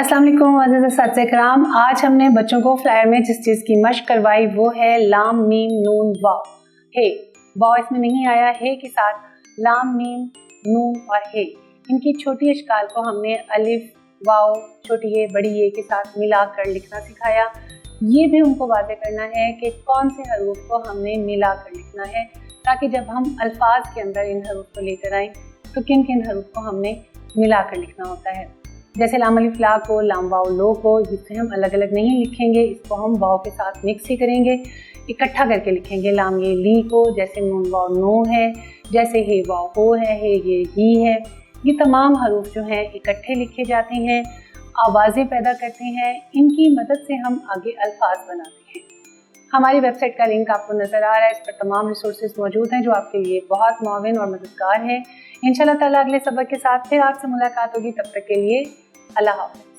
अस्सलाम वालेकुम अज़ीज़ अस्सातिज़ा किराम। आज हमने बच्चों को फ्लायर में जिस चीज़ की मश्क करवाई वो है लाम मीम नून वाव। हे वाव इसमें नहीं आया, हे के साथ लाम मीम नून और हे, इनकी छोटी अशकाल को हमने अलिफ वाव छोटी ए बड़ी ए के साथ मिलाकर लिखना सिखाया। ये भी उनको वाज़ेह करना है कि कौन से हरूफ को हमने मिलाकर लिखना है, ताकि जब हम अल्फाज के अंदर इन हरूफ को लेकर आएँ तो किन किन हरूफ को हमने मिलाकर लिखना होता है। जैसे लाम अलिफ ला को, लाम वाव लो को, जिससे हम अलग अलग नहीं लिखेंगे, इसको हम वाव के साथ मिक्स ही करेंगे, इकट्ठा करके लिखेंगे। लाम ये ली को, जैसे नून वाव नो है, जैसे हे वाव हो है, हे ये ही है। ये तमाम हरूफ जो हैं इकट्ठे लिखे जाते हैं, आवाज़ें पैदा करते हैं, इनकी मदद से हम आगे अल्फाज बनाते हैं। हमारी वेबसाइट का लिंक आपको नज़र आ रहा है, इस पर तमाम रिसोर्सेज मौजूद हैं जो आपके लिए बहुत मुआविन और मददगार हैं। इंशाल्लाह ताला अगले सबक के साथ फिर आपसे मुलाकात होगी, तब तक के लिए अल्लाह हाफ़िज़।